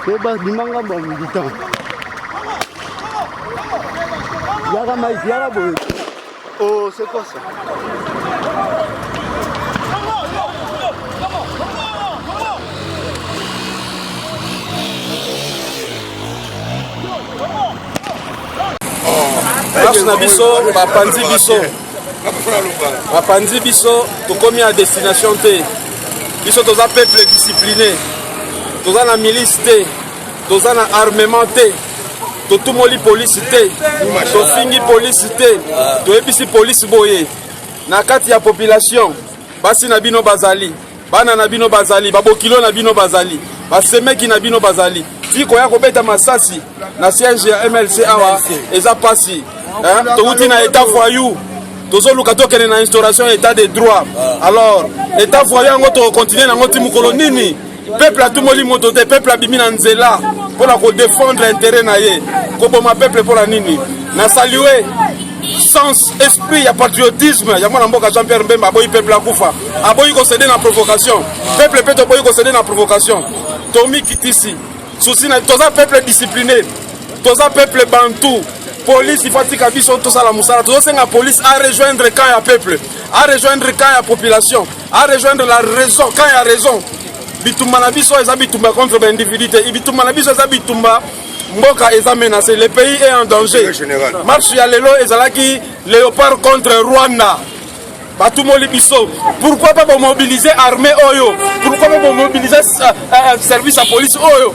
C'est pas du manga bon militant. Yara maïs, yara boy. Oh, c'est quoi ça? Marche na biso, bapanzi biso, tokomi à destination te. Biso toza peuple discipliné, toza na milice te, toza na armement te, totumoli police te, tofingi police te, toyebisi police boye. Na kati ya population, basi na bino bazali, bana na bino bazali, babokilo na bino bazali, basemeki na bino bazali. Tiko ya kobeta masasi na siège ya MLC awa eza pasi. Touti na état voyou. Tozoluka tokene na instauration état de droit. Alors, état voyou yango to continuer na ngoti mukolo nini? Peuple a tumoli moto te, peuple a bimi na nzela pour la défendre intérêt na ye. Koboma peuple pour la nini? Na saluer sens esprit ya patriotisme ya mwana mboka Jean-Pierre Mbemba boyi peuple akufa. Aboyi ko céder na provocation. Peuple peut boyi ko céder na provocation. Tomi kitisi. Souci na toza peuple discipliné. Toza peuple bantou. Police il faut tika biso tout ça la musala. Toza senga police à rejoindre quand il y a peuple, à rejoindre quand il y a population, à rejoindre la raison quand il y a raison. Bitumba na biso eza bitumba contre l'individualité. Bitumba na biso eza bitumba mboka eza menacé. Le pays est en danger. Marche ya lelo ezalaki léopard contre Rwanda. Batumoli biso. Pourquoi pas mobiliser armée oyo? Pourquoi pas mobiliser service à police oyo?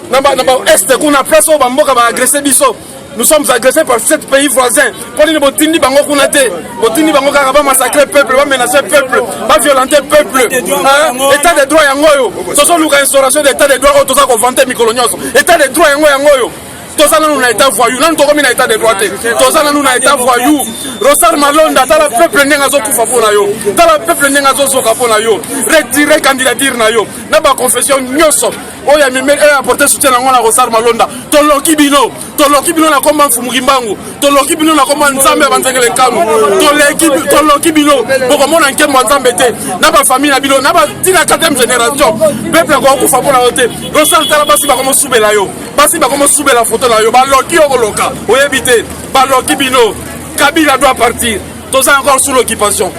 Naba est kuna place au bamboka ba agresser biso. Nous sommes agressés par 7 pays voisins. Pour les botini bango kunate, botini bango kaka massacrer peuple, va menacer peuple, va violenter peuple. État de droit yangoyo. Tozo luka instauration d'état de droit au toza ko vanter mikolonyoso. État de droit yangoyo. Toza na nous état voyou. Nan to komi na état de droit te. Toza na nous na état voyou. Rosar Malonda tala peuple nenga zo kufa pona yo. Tala peuple nenga zo soka pona yo. Retirer candidature na yo. Na ba confession nyoso. Oya meme apporter soutien na ngona Rosar Malonda. Toloki bino na komba mfumuki mbangu. Toloki bino na komba nzambe bantengele nkanu. Toloki bino boko mona nkembo nzambe te. Na ba famille na bino, na ba tina 4e génération. Peuple ko kufa pona yo te. Rosar tala basi ba komo subela yo. Basi ba komo subela photo na yo. Ba loki yo koloka. Oyebite, ba loki bino. Kabila doit partir. Tous encore sous l'occupation.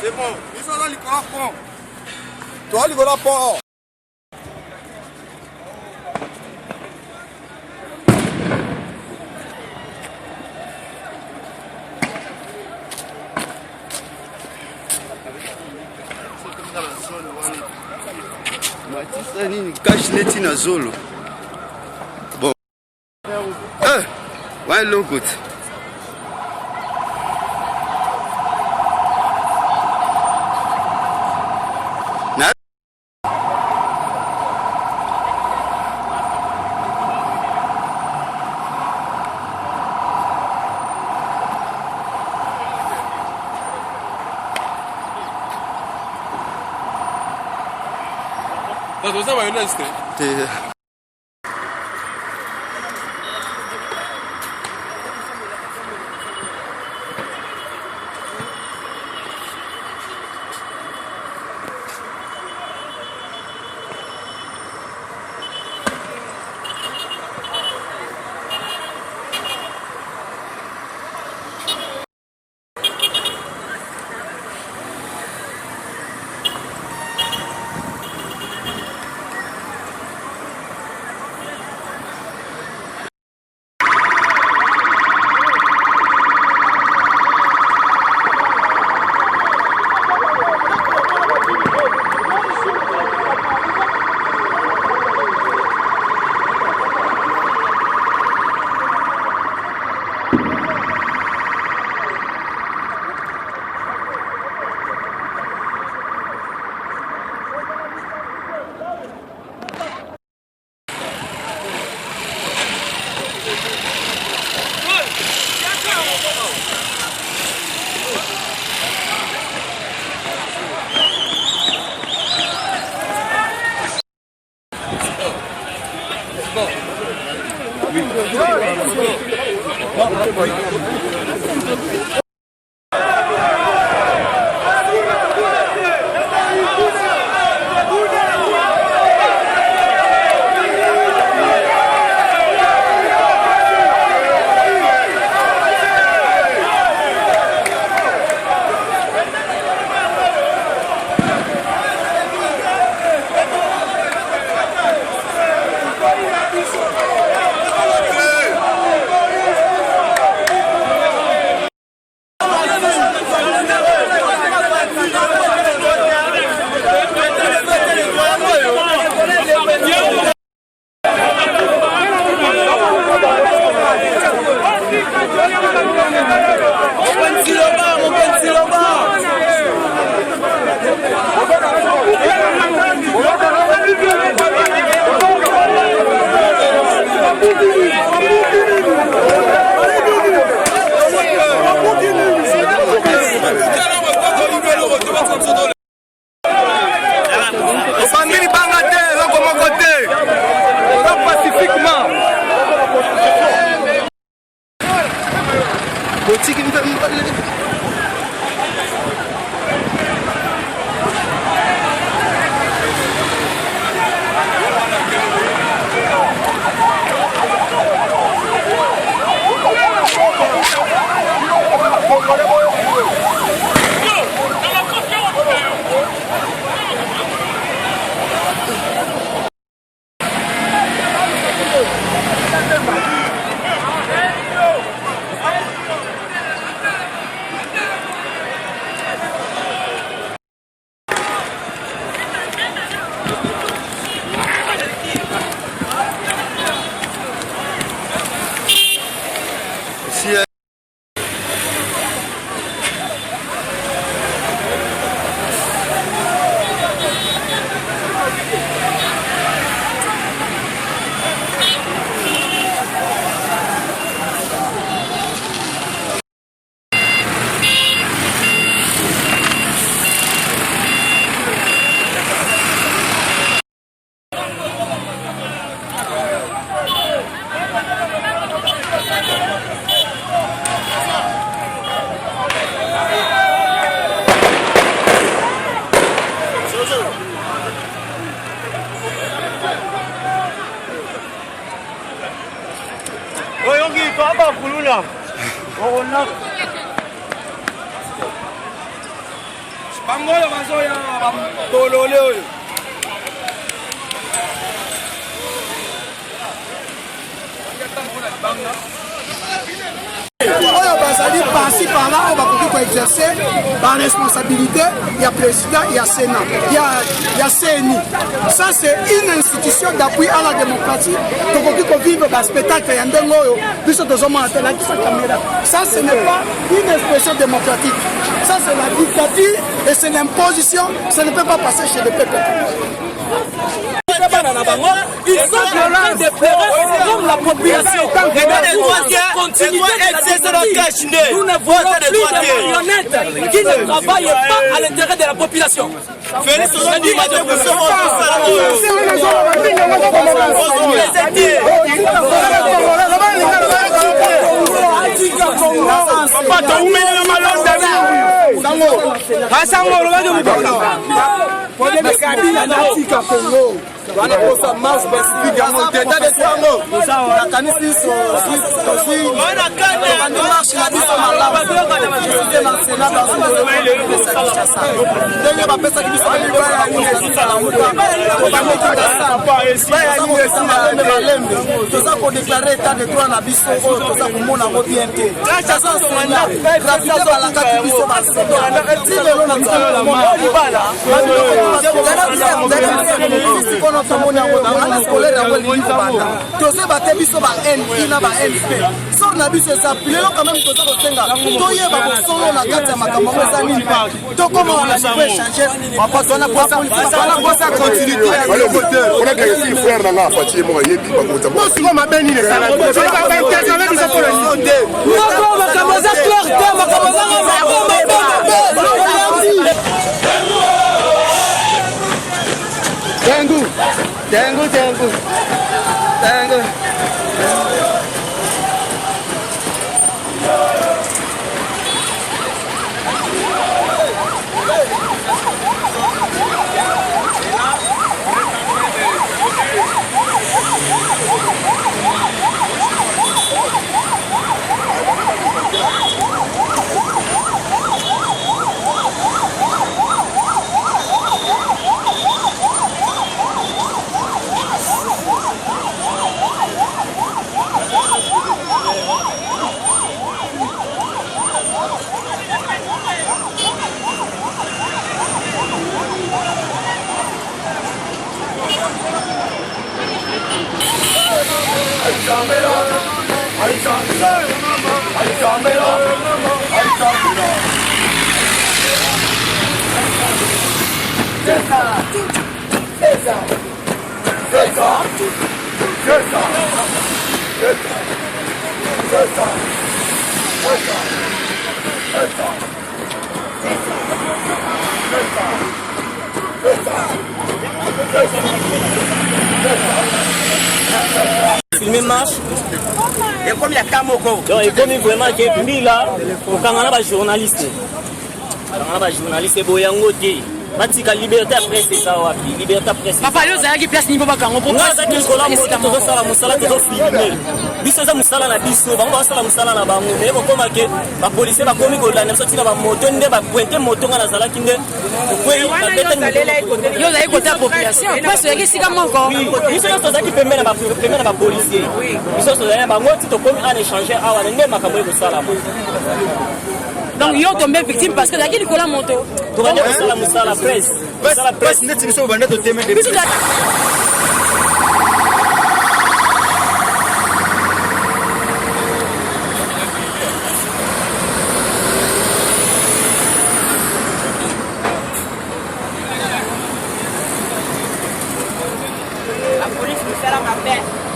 C'est bon, ils sont dans le pont. Toi, le voilà pont. Matisa nini cache neti na zolo. Bon. Ouais, look. toza bayoneste Bangoyo bazoya bamtolole oyo. Oyo bazali par-ci par-là, on va pouvoir exercer par responsabilité. Il y a président, il y a Sénat, il y a CNI. Ça, c'est une institution d'appui à la démocratie. Donc, on peut vivre dans le spectacle. Ça, ce n'est pas une expression démocratique. Ça, c'est la dictature et c'est l'imposition. Ça ne peut pas passer chez le peuple. Ils sont violents, des comme la population. Regardez les droitiers, nous ne voulons plus de marionnettes qui ne travaillent pas à l'intérêt de la population. wanakosa marche pacifique ya monteta de sango nakanisi marche na biso malamu ndenge bapesaki biso malembe toza kodeklare etat de droit na biso oyo toza komona yango bien te balakaki biso basilelo na tomoni yango ana scolaire yango elingi kobanda tozoyeba te biso ba NP na ba NP sor na biso esapi lelo quand même toza kosenga toyeba kosolo na kati ya makambo yango eza nini tokoma wana niveau échanger wanakosa continuité frère nanga afatie moko ayebi bakota mabe nini esala makambo eza clair te makambo eza Tengu. Filmer marche et comme il y a Kamoko donc et comme vraiment que Mila au Kangana ba journaliste boyango te batika liberté après c'est ça wapi liberté après papa yo zaki place niveau ba kango pour ça que kola moto sala musala to filmer biso za musala na biso bango sala musala na bango mais ko koma ke ba policier ba komi ko lana so tina ba moto nde ba pointer moto ngana zala kinde ko yo zaki côté population parce que sika moko biso to zaki pemena ba policier biso to zaki bango to komi en échanger awa nde makambo ko sala donc yo tombé victime parce que la gueule cola moto to gagner la presse net biso banda to teme de biso la police nous fait la paix.